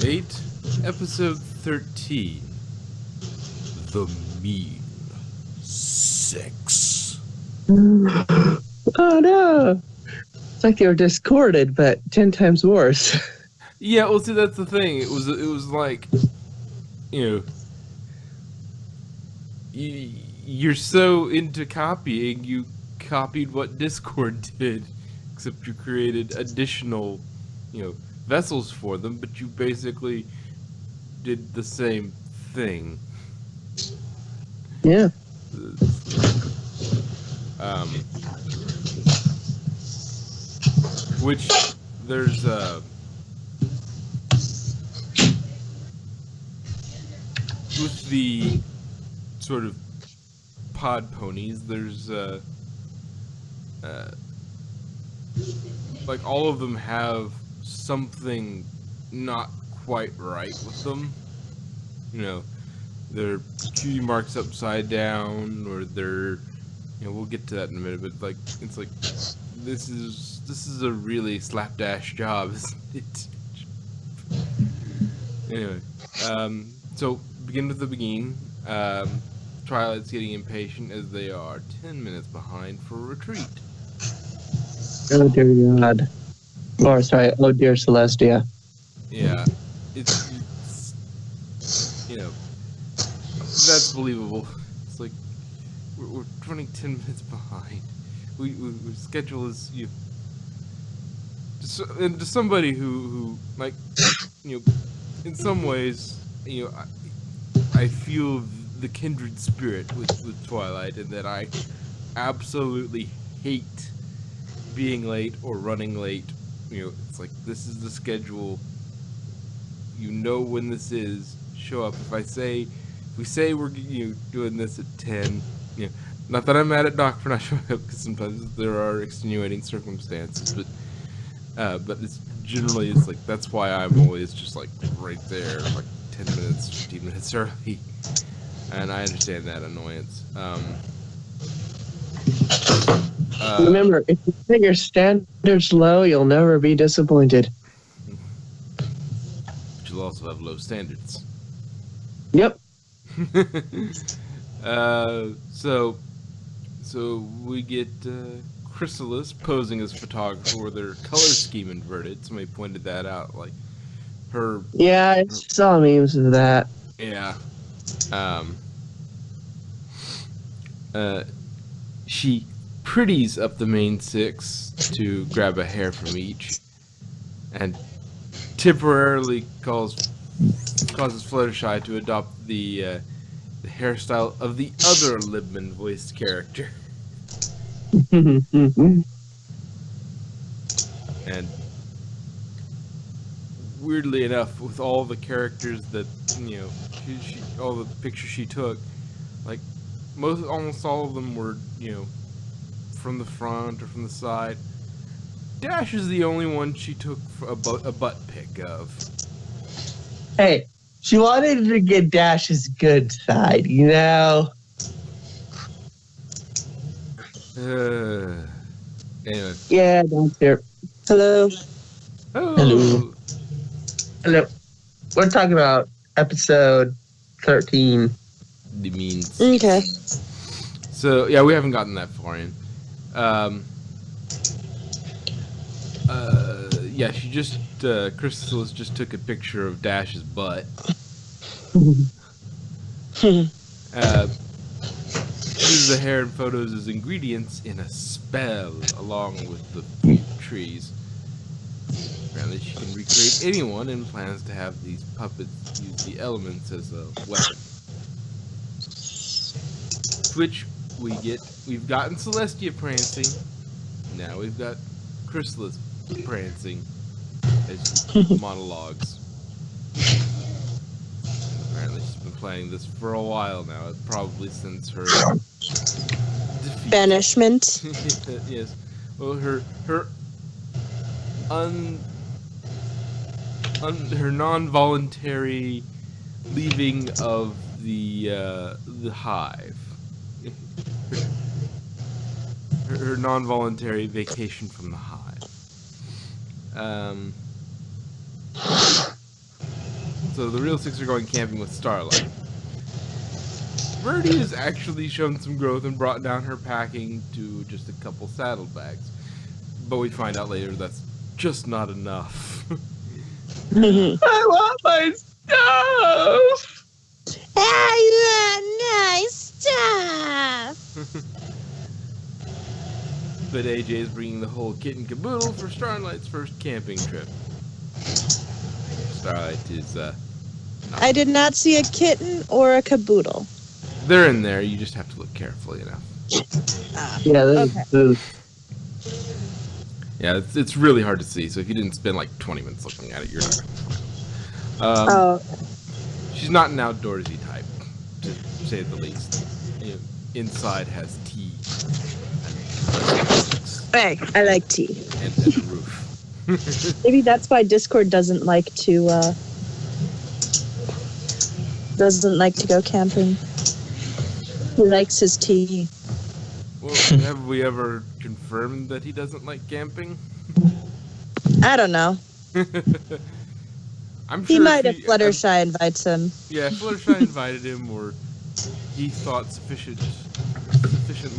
8, Episode 13. The Mean Six. Oh no! It's like they were discorded, but 10 times worse. Yeah, well, see, that's the thing. It was like, you're so into copying, you copied what Discord did, except you created additional, vessels for them, but you basically did the same thing. Yeah. Which there's with the sort of pod ponies, there's like all of them have something not quite right with them. Their cutie marks upside down, or they're, we'll get to that in a minute, but like, it's like, this is a really slapdash job, isn't it? Anyway, so begin with the beginning. Twilight's getting impatient as they are 10 minutes behind for retreat. Oh dear God. Or sorry, oh dear Celestia. Yeah, it's that's believable. It's like we're running 10 minutes behind. We schedule is and to somebody who like in some ways I feel the kindred spirit with Twilight, and that I absolutely hate being late or running late. It's like, this is the schedule. When this is. Show up. If we say we're doing this at 10, not that I'm mad at Doc for not showing up, because sometimes there are extenuating circumstances, but it's generally, it's like, that's why I'm always just like right there, like 10 minutes, 15 minutes early, and I understand that annoyance. Remember, if you set your standards low, you'll never be disappointed. But you'll also have low standards. Yep. So we get Chrysalis posing as photographer with her color scheme inverted. Somebody pointed that out, like her. Yeah, I saw memes of that. Yeah. She pretties up the main six to grab a hair from each, and temporarily causes Fluttershy to adopt the hairstyle of the other Libman voiced character. And weirdly enough, with all the characters that all the pictures she took, like almost all of them were from the front or from the side. Dash is the only one she took a butt pic of. Hey, she wanted to get Dash's good side, Anyway. Yeah, downstairs. Hello. Oh. Hello. Hello. We're talking about episode 13. The means. Okay. So yeah, we haven't gotten that far in. Yeah, she just Chrysalis just took a picture of Dash's butt. Uses the hair and photos as ingredients in a spell, along with the trees. Apparently, she can recreate anyone, and plans to have these puppets use the elements as a weapon. Which we've gotten Celestia prancing. Now we've got Chrysalis prancing as monologues. Apparently she's been playing this for a while now. Probably since her defeat. Banishment. Yes. Well, her non-voluntary leaving of the hive. Her non-voluntary vacation from the hive. So the real six are going camping with Starlight. Verdi has actually shown some growth and brought down her packing to just a couple saddlebags. But we find out later that's just not enough. I want my stuff. I want nice stuff. But AJ is bringing the whole kit and caboodle for Starlight's first camping trip. Starlight is, I did not see a kitten or a caboodle. they're in there, you just have to look carefully enough. Yeah, Okay. Yeah, it's really hard to see, so if you didn't spend like 20 minutes looking at it, you're not gonna find it. Oh, She's not an outdoorsy type, to say the least. You know, inside has tea. hey, I like tea. And a roof. Maybe that's why Discord doesn't like to go camping. He likes his tea. Well, have we ever confirmed that he doesn't like camping? I don't know. I'm sure He might if if Fluttershy invites him. Yeah, if Fluttershy invited him, or he thought sufficient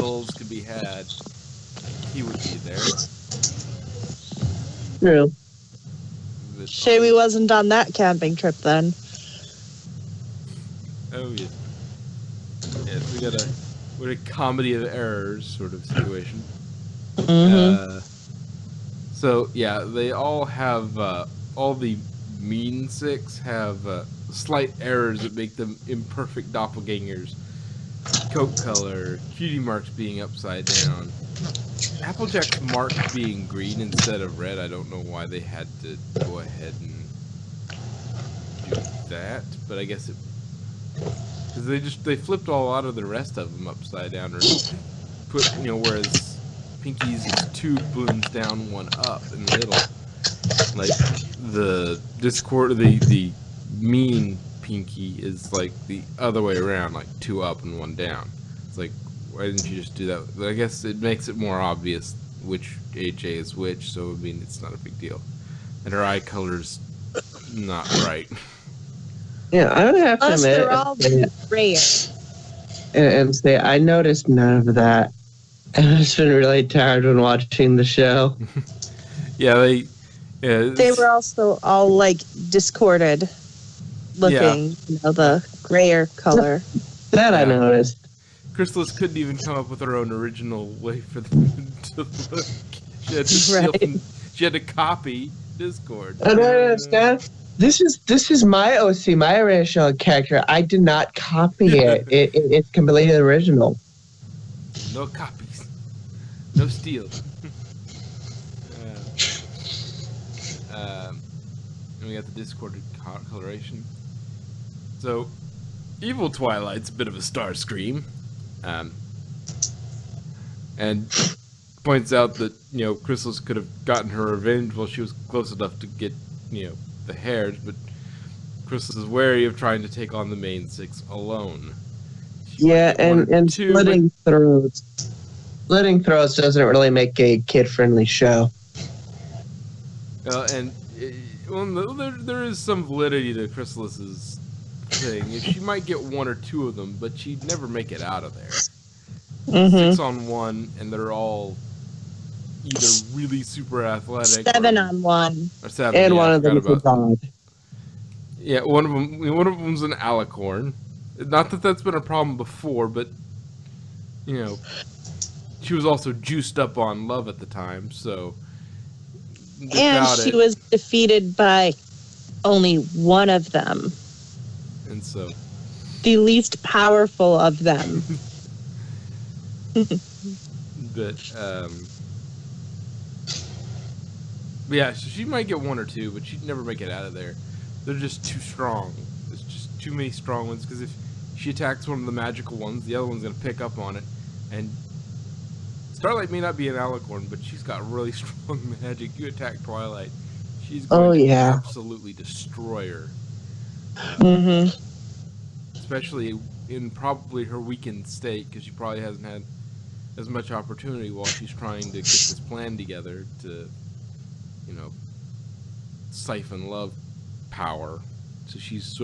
lulls could be had, he would be there. True. But- Shame he wasn't on that camping trip then. Oh yeah. Yes, we're a comedy of errors sort of situation. Mm-hmm. So yeah, they all have all the mean six have slight errors that make them imperfect doppelgangers. Coat color, cutie marks being upside down, Applejack's mark being green instead of red. I don't know why they had to go ahead and do that, but I guess it because they flipped a lot of the rest of them upside down, or put, you know, whereas Pinky's is 2 balloons down, 1 up in the middle. Like the Discord, the mean Pinky is like the other way around, like 2 up and 1 down. It's like, why didn't you just do that? But I guess it makes it more obvious which AJ is which, so I mean it's not a big deal. And her eye color's not right. Yeah, I would have to Plus, admit they're all rare. and say I noticed none of that. And I've just been really tired when watching the show. Yeah, They were also all like discorded looking, you know, the grayer color. That I Yeah. noticed. Chrysalis couldn't even come up with her own original way for them to look. She had to steal Right. she had to copy Discord. I don't understand. This is my OC, my original character. I did not copy it. It's completely original. No copies. No steal. And we got the Discord coloration. So, Evil Twilight's a bit of a Starscream. And points out that, you know, Chrysalis could have gotten her revenge while she was close enough to get, you know, the hairs, but Chrysalis is wary of trying to take on the main six alone. She Yeah, might get one or and two, but- splitting throats. Splitting throats doesn't really make a kid-friendly show. There is some validity to Chrysalis's thing. She might get 1 or 2 of them, but she'd never make it out of there. Mm-hmm. 6 on 1, and they're all either really super athletic. 7 on 1. Or 7. And yeah, one I of them is forgot a about- god. Yeah, one of them's an alicorn. Not that that's been a problem before, but you know, she was also juiced up on love at the time, so. And without she it- was defeated by only one of them, And so. the least powerful of them. But yeah, so she might get 1 or 2, but she'd never make it out of there. They're just too strong. There's just too many strong ones, because if she attacks one of the magical ones, the other one's going to pick up on it. And Starlight may not be an alicorn, but she's got really strong magic. You attack Twilight, she's going to yeah. absolutely destroy her. Mm-hmm. Especially in probably her weakened state, because she probably hasn't had as much opportunity while she's trying to get this plan together to, you know, siphon love power. so she's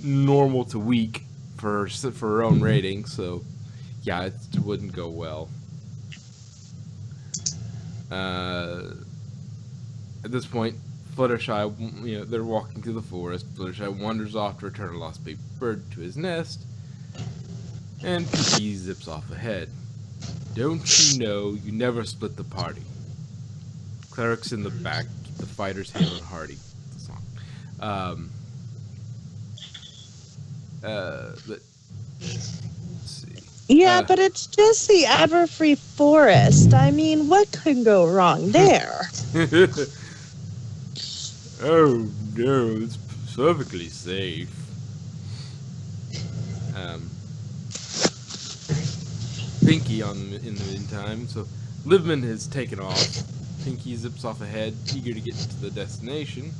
normal to weak for her own rating. So yeah, it wouldn't go well. At this point, Fluttershy, they're walking through the forest. Fluttershy wanders off to return a lost baby bird to his nest, and Pinkie zips off ahead. Don't you know you never split the party? Clerics in the back keep the fighters hale and hearty. The song. Let's see. Yeah, but it's just the Everfree Forest. I mean, what could go wrong there? Oh no, it's perfectly safe. Pinkie in the meantime, so Livman has taken off. Pinkie zips off ahead, eager to get to the destination.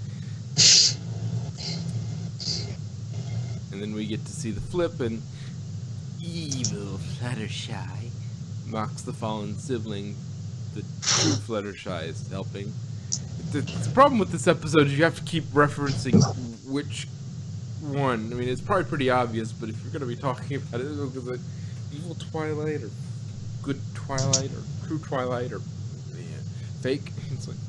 And then we get to see the flip, and evil Fluttershy mocks the fallen sibling the true Fluttershy is helping. The problem with this episode is you have to keep referencing which one. I mean, it's probably pretty obvious, but if you're going to be talking about it, because like evil Twilight or good Twilight or true Twilight or fake, it's like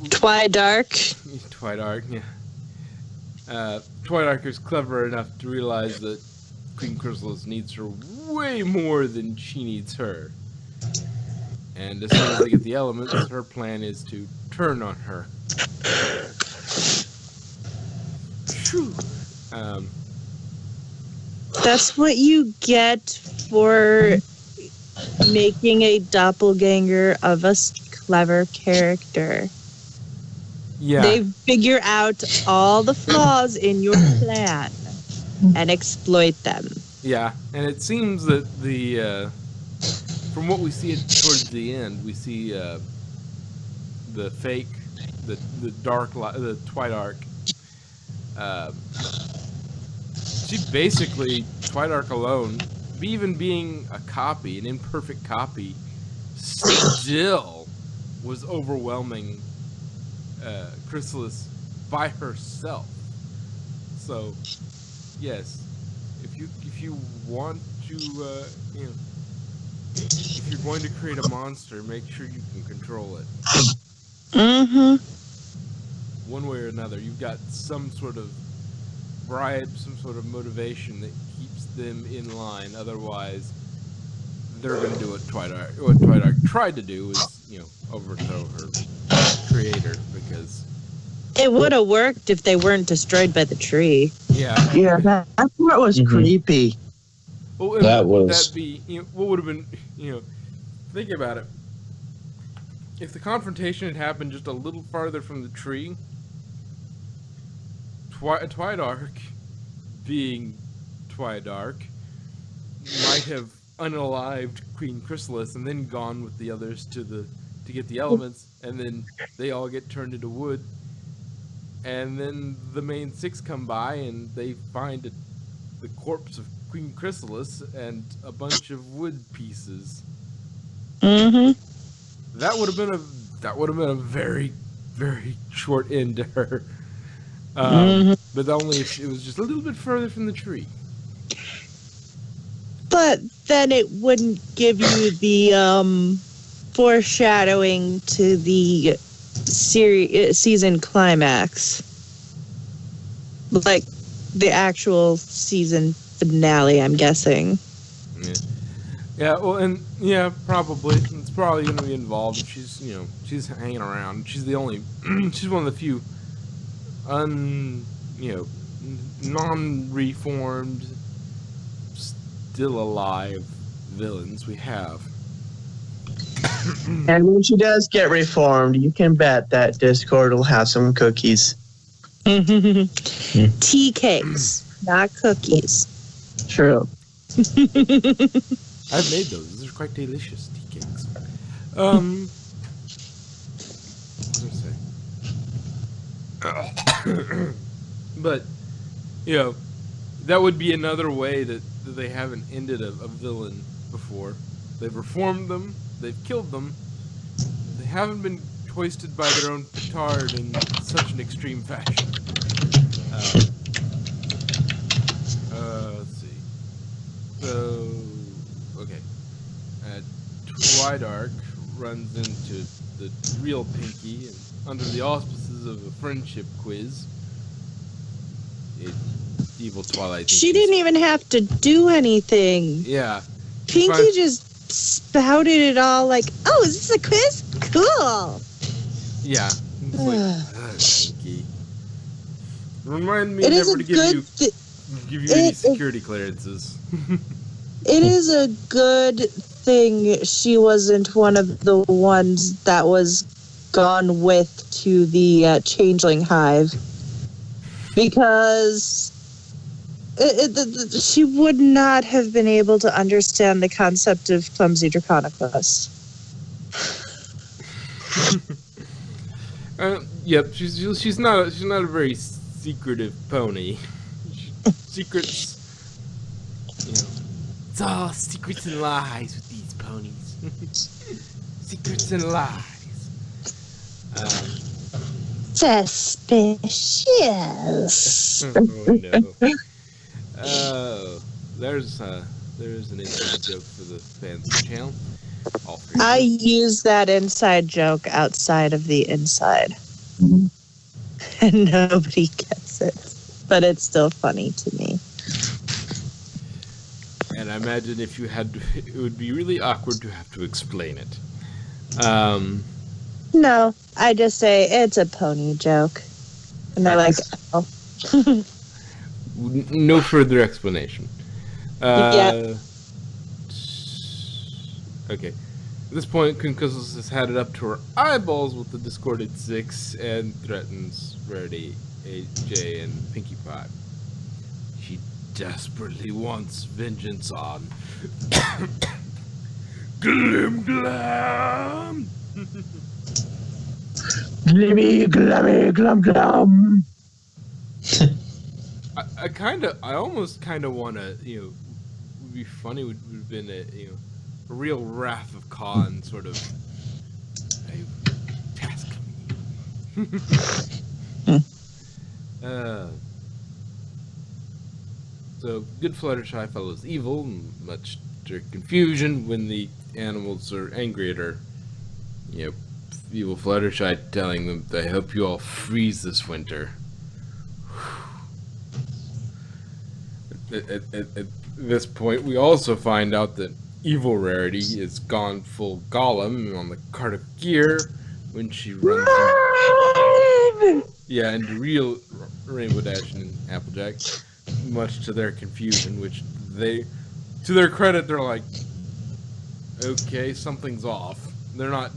Twidark. Twidark, yeah. Twidark is clever enough to realize that Queen Chrysalis needs her way more than she needs her. And as soon as they get the elements, her plan is to turn on her. That's what you get for making a doppelganger of a clever character. Yeah. They figure out all the flaws in your plan and exploit them. Yeah, and it seems that from what we see towards the end, we see the fake, the Twidark. She basically, Twidark alone, even being a copy, an imperfect copy, still was overwhelming Chrysalis by herself. So, yes, if you want to, if you're going to create a monster, make sure you can control it. Mm-hmm. One way or another, you've got some sort of bribe, some sort of motivation that keeps them in line. Otherwise, they're going to do what Twidark tried to do, is overthrow her creator, because it would have worked if they weren't destroyed by the tree. Yeah, that part was creepy. Well, that would was. that be, what would have been, think about it. If the confrontation had happened just a little farther from the tree, Twidark, being Twidark, might have unalived Queen Chrysalis and then gone with the others to get the elements, and then they all get turned into wood, and then the main six come by and they find the corpse of Queen Chrysalis and a bunch of wood pieces. Mm-hmm. That would have been a very, very short end to her. But only if it was just a little bit further from the tree. But then it wouldn't give you the foreshadowing to the season climax, like the actual season finale, I'm guessing. Yeah, well, and yeah, probably it's probably going to be involved. She's she's hanging around. She's the only she's one of the few non-reformed, still alive villains we have. And when she does get reformed, you can bet that Discord will have some cookies. Tea cakes, not cookies. True. I've made those. Those are quite delicious tea cakes. What was I saying? But that would be another way that they haven't ended a villain before. They've reformed them, they've killed them, haven't been hoisted by their own petard in such an extreme fashion. Let's see. So, okay. Twidark runs into the real Pinky, and under the auspices of a friendship quiz, evil Twilight. She didn't even have to do anything. Yeah. Pinky just spouted it all like, oh, is this a quiz? Cool. Yeah. It's like, Pinky. Remind me It is never a to give you any security clearances. It is a good thing she wasn't one of the ones that was gone with to the Changeling Hive, because she would not have been able to understand the concept of clumsy Draconicus. Yep, she's not a very secretive pony. Secrets, you know, it's all secrets and lies with these ponies. Secrets and lies. Suspicious. Oh no. Oh, there's an inside joke for the fans of the channel. I use that inside joke outside of the inside. And nobody gets it. But it's still funny to me. And I imagine if you had to, it would be really awkward to have to explain it. No, I just say it's a pony joke. And they're like, oh. No further explanation. Yeah. Okay. At this point, Concussles has had it up to her eyeballs with the Discorded 6 and threatens Rarity, AJ, and Pinkie Pie. She desperately wants vengeance on Glim Glam! Glimmy, glammy, glum, glum. I almost kind of want to, would be funny, would have been a real Wrath of Khan sort of task me. So, good Fluttershy follows evil, much to her confusion when the animals are angry at her. Evil Fluttershy telling them, I hope you all freeze this winter. At this point, we also find out that evil Rarity is gone full Gollum on the cart of gear when she runs into real Rainbow Dash and Applejack, much to their confusion, which to their credit, they're like, okay, something's off. They're not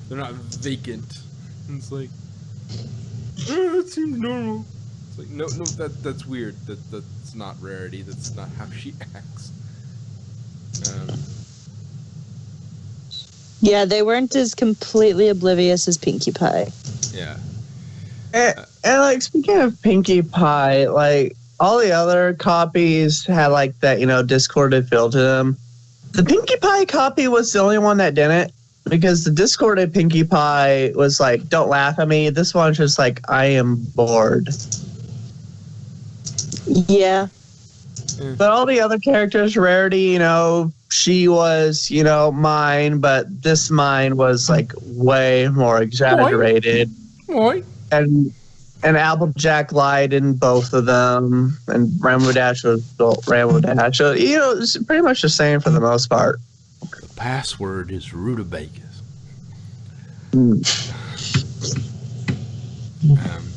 vacant. And it's like, that seems normal. It's like, no, that's weird. That's not Rarity. That's not how she acts. Yeah, they weren't as completely oblivious as Pinkie Pie. Yeah. And like, speaking of Pinkie Pie, like, all the other copies had like that, discorded feel to them. The Pinkie Pie copy was the only one that didn't, because the discorded Pinkie Pie was like, don't laugh at me. This one's just like, I am bored. Yeah. But all the other characters, Rarity, she was, mine, but this mine was like way more exaggerated. Boy. And Applejack lied in both of them, and Rainbow Dash was Rainbow Dash. So, it's pretty much the same for the most part. The password is Rutabagas.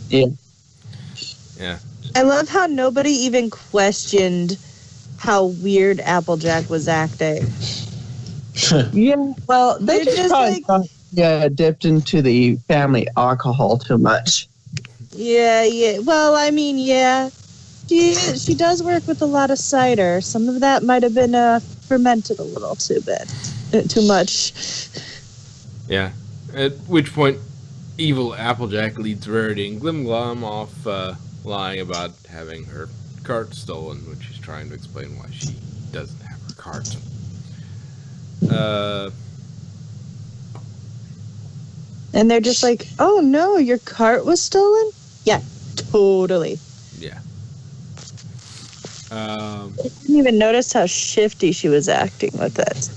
Yeah. Yeah. I love how nobody even questioned how weird Applejack was acting. Yeah, well, they They're just just probably dipped into the family alcohol too much. Yeah. Well, I mean, yeah. She does work with a lot of cider. Some of that might have been fermented a little too much. Yeah. At which point, evil Applejack leads Rarity and Glimglum off, lying about having her cart stolen, when she's trying to explain why she doesn't have her cart. And they're just like, oh no, your cart was stolen? Yeah, totally. Yeah. I didn't even notice how shifty she was acting with it.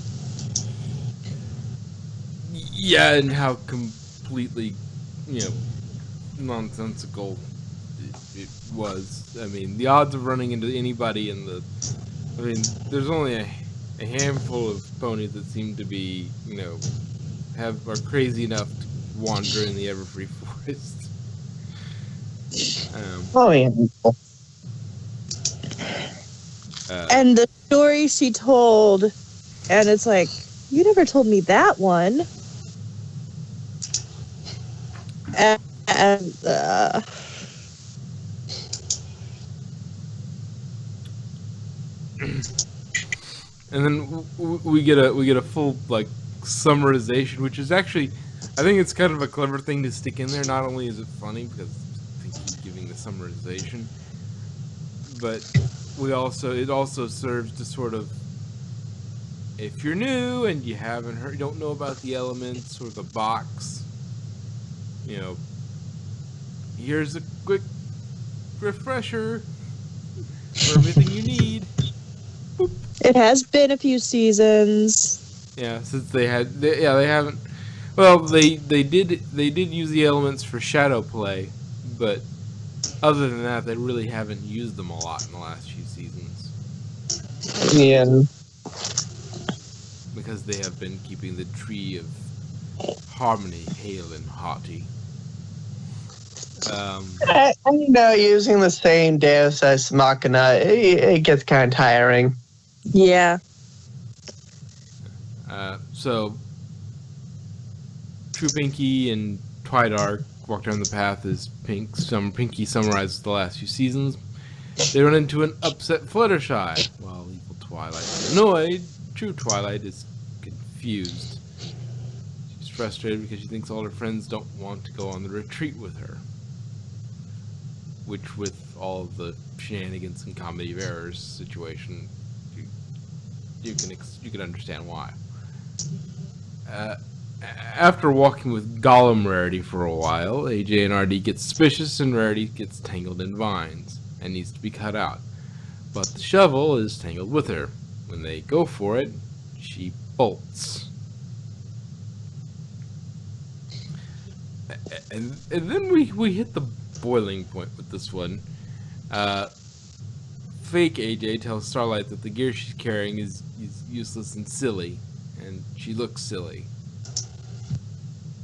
Yeah, and how completely, nonsensical it was. I mean, the odds of running into anybody there's only a handful of ponies that seem to be, are crazy enough to wander in the Everfree Forest. And the story she told, and it's like, you never told me that one. And then we get a full summarization, which is actually, I think it's kind of a clever thing to stick in there. Not only is it funny because I think he's giving the summarization, but it also serves to sort of, if you're new and you don't know about the elements or the box, here's a quick refresher for everything you need. Boop. It has been a few seasons. Yeah, since they haven't. Well, they did use the elements for shadow play, but other than that, they really haven't used them a lot in the last few seasons. Yeah. Because they have been keeping the tree of harmony hale and hearty. Using the same Deus Ex Machina, it gets kind of tiring. Yeah. So, True Pinky and Twidark walk down the path as Pinky summarizes the last few seasons. They run into an upset Fluttershy. While evil Twilight is annoyed, True Twilight is confused. She's frustrated because she thinks all her friends don't want to go on the retreat with her. Which, with all of the shenanigans and comedy of errors situation, you can understand why. After walking with Gollum Rarity for a while, AJ and RD get suspicious and Rarity gets tangled in vines and needs to be cut out. But the shovel is tangled with her. When they go for it, she bolts. And then we hit the boiling point with this one. Fake AJ tells Starlight that the gear she's carrying is useless and silly, and she looks silly.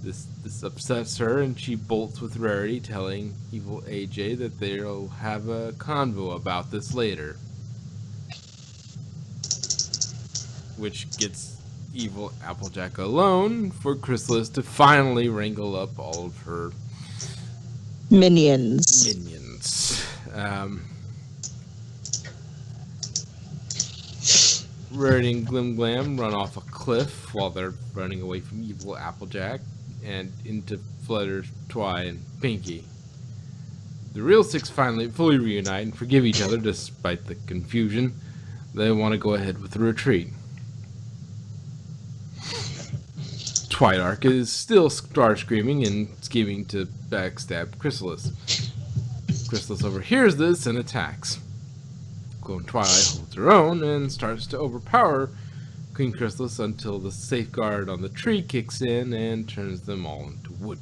This upsets her, and she bolts with Rarity, telling evil AJ that they'll have a convo about this later. Which gets evil Applejack alone for Chrysalis to finally wrangle up all of her Minions. Rarity and Glim run off a cliff while they're running away from evil Applejack and into Flutter, Twi, and Pinky. The real six finally fully reunite and forgive each other despite the confusion. They want to go ahead with the retreat. Twidark is still star-screaming and scheming to backstab Chrysalis. Chrysalis overhears this and attacks. Clone Twilight holds her own and starts to overpower Queen Chrysalis until the safeguard on the tree kicks in and turns them all into wood.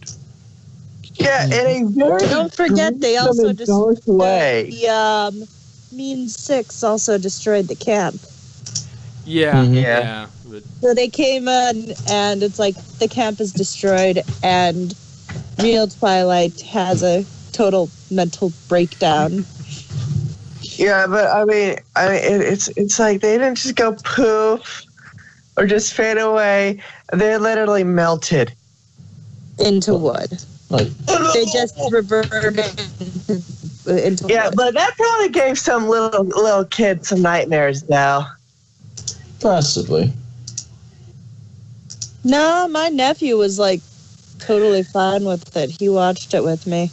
Yeah, in a very Don't forget they also dark way. The Mean Six also destroyed the camp. Yeah, Mhm. yeah. But So they came in and it's like the camp is destroyed and real Twilight has a total mental breakdown. Yeah, but I mean, it's like they didn't just go poof or just fade away. They literally melted Into wood. Like, They just reverted into Yeah, wood. but that probably gave some little kid some nightmares now. possibly. No, my nephew was like totally fine with it. He watched it with me.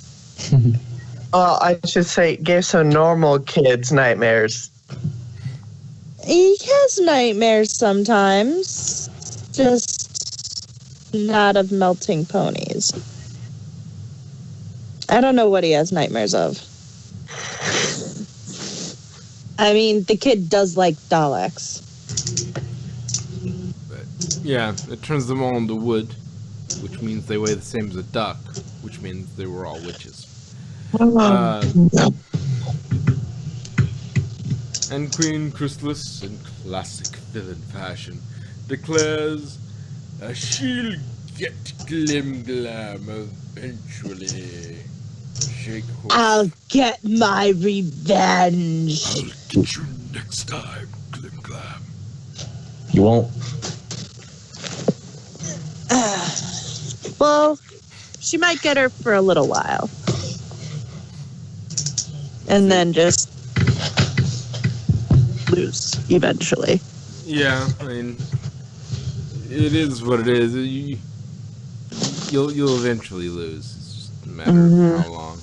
Well, I should say it gave some normal kids nightmares. He has nightmares sometimes. Just not of melting ponies. I don't know what he has nightmares of. I mean, the kid does like Daleks. But, yeah, it turns them all into wood, which means they weigh the same as a duck, which means they were all witches. And Queen Chrysalis, in classic villain fashion, declares, she'll get Glim-Glam eventually. Shake horse. I'll get my revenge. I'll get you next time, Glim-Glam. You won't. Well, she might get her for a little while. And then just lose eventually. Yeah, I mean, it is what it is. You'll eventually lose. It's just a matter of how long.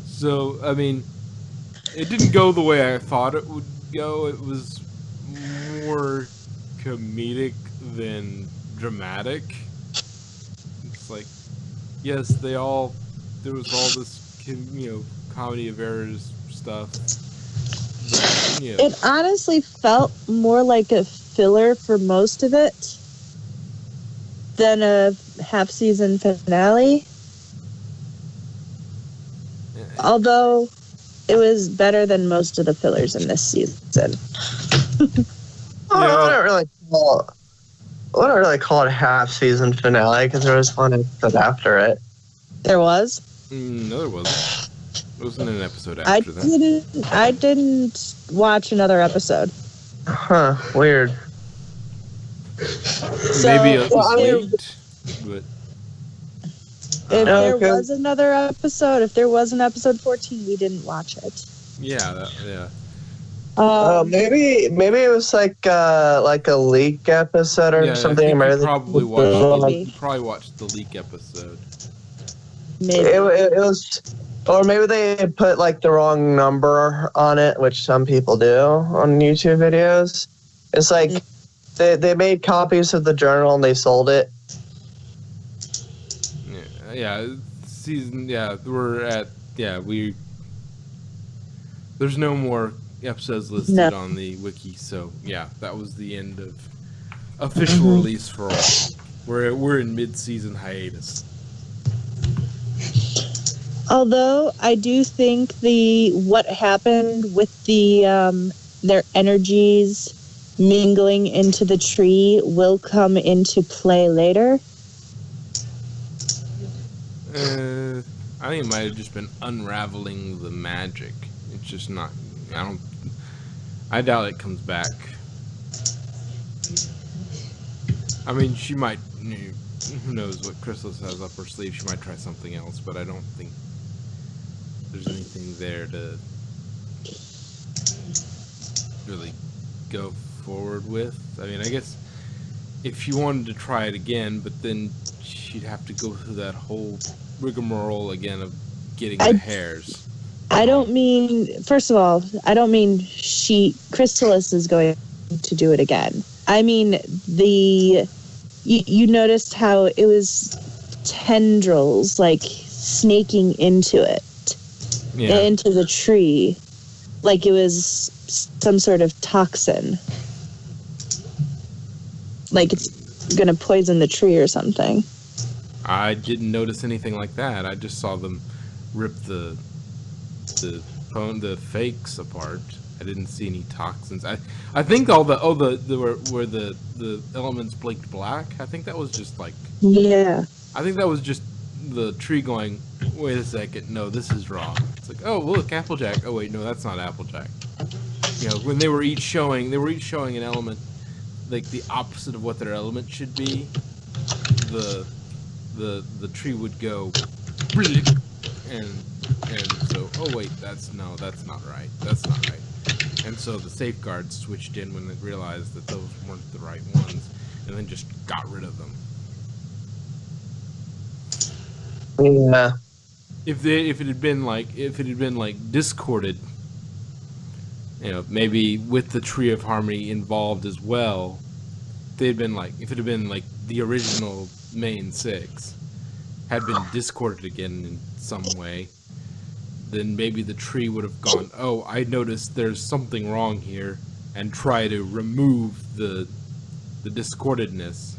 So, I mean, it didn't go the way I thought it would go. It was more comedic than dramatic. It's like, yes, there was all this, comedy of errors stuff. But, It honestly felt more like a filler for most of it than a half-season finale. Although it was better than most of the fillers in this season. I wouldn't really call it a half-season finale because there was one episode after it. There was? No, there wasn't. It wasn't an episode after that. I didn't watch another episode. Huh, weird. Maybe it was if late, but there was another episode, if there was an episode 14, we didn't watch it. yeah. Maybe it was like a leak episode or something. You probably watched the leak episode. Maybe. It was, or maybe they put like the wrong number on it, which some people do on YouTube videos. It's like they made copies of the journal and they sold it. There's no more episodes listed on the wiki, so yeah, that was the end of official release for all. We're in mid-season hiatus. Although I do think what happened with their energies mingling into the tree will come into play later. I think it might have just been unraveling the magic. It's just not. I doubt it comes back. I mean, she might. Who knows what Chrysalis has up her sleeve? She might try something else, but I don't think there's anything there to really go forward with. I mean, I guess if you wanted to try it again, but then she'd have to go through that whole rigmarole again of getting the hairs. First of all, I don't mean Chrysalis is going to do it again. I mean, you noticed how it was tendrils, like, snaking into it, into the tree, like it was some sort of toxin. Like it's going to poison the tree or something. I didn't notice anything like that. I just saw them rip the fakes apart. I didn't see any toxins. I think all where the elements blinked black. I think that was just like I think that was just the tree going, wait a second, no, this is wrong. It's like, oh look, Applejack. Oh wait, no, that's not Applejack. When they were each showing an element like the opposite of what their element should be. The tree would go, and so, oh wait, that's not right. That's not right. And so the safeguards switched in when they realized that those weren't the right ones, and then just got rid of them. Yeah. If it had been like discorded, maybe with the Tree of Harmony involved as well, if it had been like the original main 6 had been discorded again in some way, then maybe the tree would have gone, oh, I noticed there's something wrong here, and try to remove the discordedness.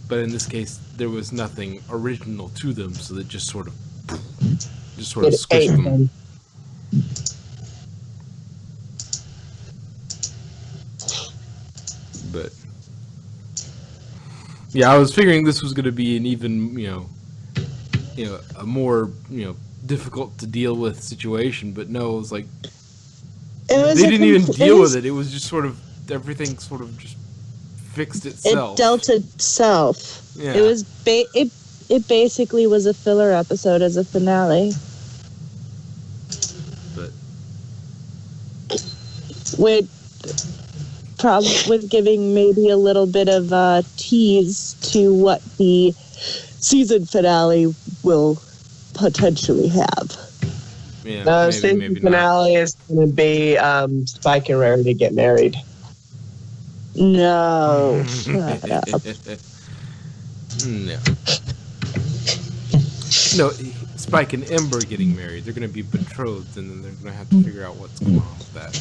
But in this case, there was nothing original to them, so they just sort of squished them. But yeah, I was figuring this was going to be an even, a more, difficult to deal with situation, but no, it was like they didn't even deal with it. It was just sort of everything sort of just fixed itself. It dealt itself. Yeah. It was it basically was a filler episode as a finale. But with giving maybe a little bit of a tease to what the season finale will potentially have. yeah, No, maybe season not. finale is going to be Spike and Rarity get married. No, shut up. No, Spike and Ember getting married. They're going to be betrothed, and then they're going to have to figure out what's going on with that.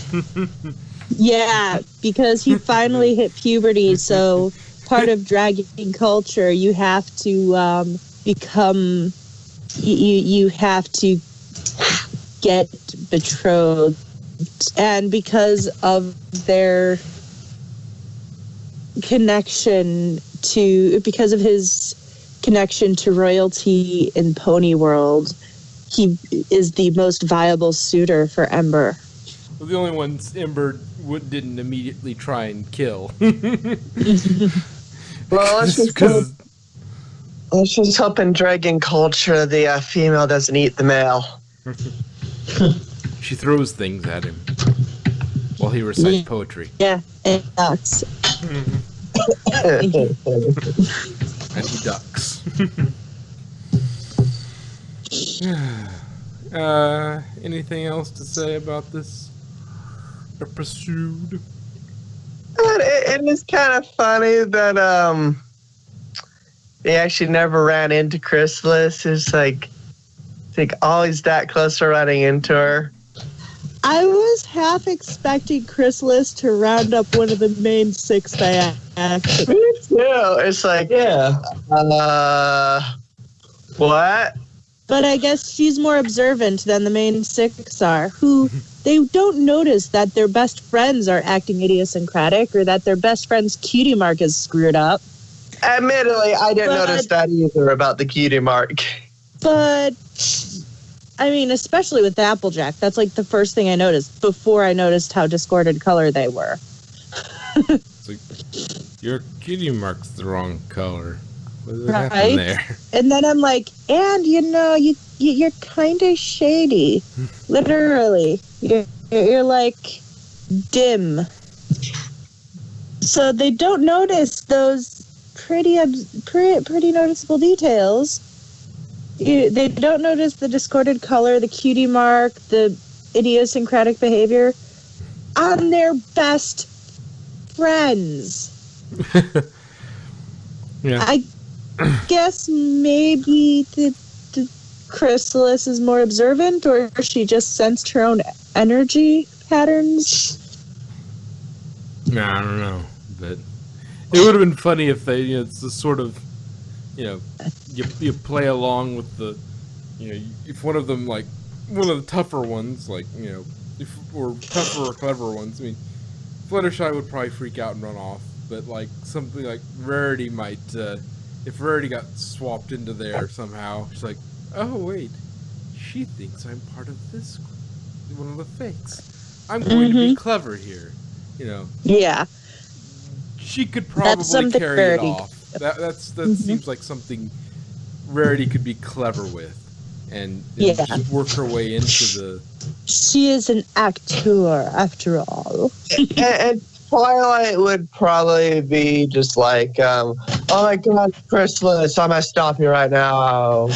Yeah, because he finally hit puberty, so part of dragon culture, you have to become, you have to get betrothed, and because of their because of his connection to royalty in Pony World, he is the most viable suitor for Ember. Well, the only ones Ember didn't immediately try and kill. Well, let's just hope in dragon culture the female doesn't eat the male. She throws things at him while he recites poetry. Yeah, and ducks. And he ducks. Anything else to say about this episode? It is kind of funny that they actually never ran into Chrysalis. It's like always that close to running into her. I was half expecting Chrysalis to round up one of the main 6 by accident. Me too. It's like, yeah. What? But I guess she's more observant than the main 6 are, who they don't notice that their best friends are acting idiosyncratic or that their best friend's cutie mark is screwed up. Admittedly, I didn't notice that either about the cutie mark. But, I mean, especially with Applejack, that's like the first thing I noticed before I noticed how discorded color they were. It's like, your cutie mark's the wrong color. What happened Right? there? And then I'm like, and you're kind of shady. Literally. You're like dim. So they don't notice those pretty noticeable details. They don't notice the discorded color, the cutie mark, the idiosyncratic behavior on their best friends. Yeah. I guess maybe the Chrysalis is more observant, or she just sensed her own energy patterns. No, I don't know, but it would have been funny if they, it's the sort of, you play along with the, if one of them, like, one of the tougher ones, like, or tougher or clever ones. I mean, Fluttershy would probably freak out and run off, but like something like Rarity might, if Rarity got swapped into there somehow, she's like, oh wait, she thinks I'm part of this, one of the fakes. I'm going to be clever here, Yeah. She could probably carry it Rarity. off. That seems like something Rarity could be clever with, and just work her way into the. She is an actor, after all. and Twilight would probably be just like, Oh my God, Chrysalis, I'm gonna stop you right now.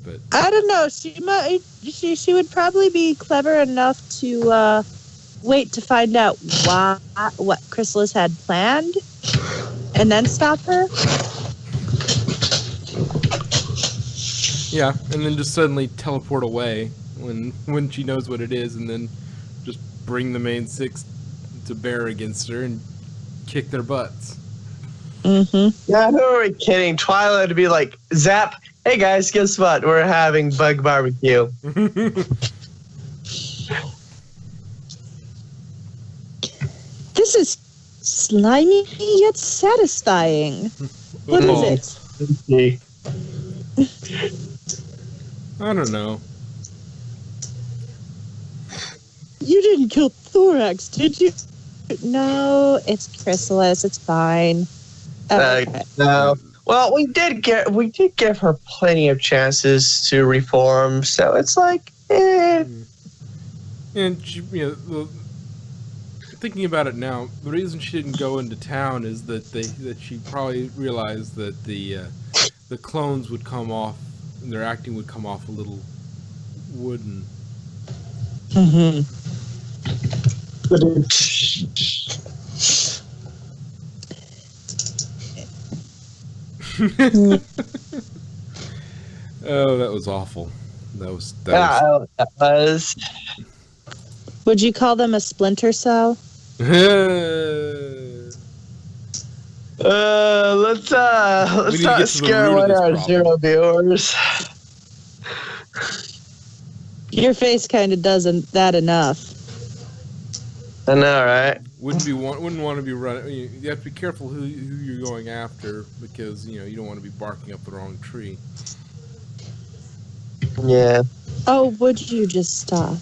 But I don't know. She would probably be clever enough to wait to find out what Chrysalis had planned, and then stop her. yeah, and then just suddenly teleport away when she knows what it is, and then just bring the main six to bear against her and kick their butts. Mm-hmm. Yeah, who are we kidding? Twilight would be like, Zap, hey guys, guess what? We're having bug barbecue. This is slimy yet satisfying. What Oh, is it? I don't know. You didn't kill Thorax, did you? No, it's Chrysalis. It's fine. Okay. No. Well, we did give her plenty of chances to reform, so it's like, And she, thinking about it now, the reason she didn't go into town is that she probably realized that the clones would come off, and their acting would come off a little wooden. Mm-hmm. Oh, that was awful. That was that was. Would you call them a splinter cell? Let's We need to not get to the scare root of away this our problem. 0 viewers. Your face kind of doesn't that enough. I know, right? wouldn't want to be running. You have to be careful who you're going after, because you don't want to be barking up the wrong tree. Yeah. Oh, would you just stop?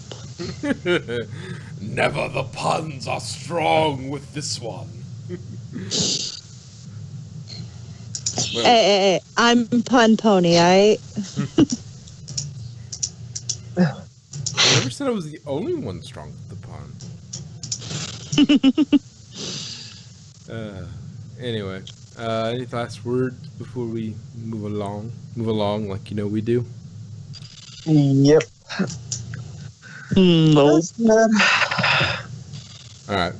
Never the puns are strong with this one. Well, Hey, I'm Pun Pony. I never said I was the only one strong with the pun. Anyway, any last words before we move along? Move along like we do. Yep. Nope. That's good. All right.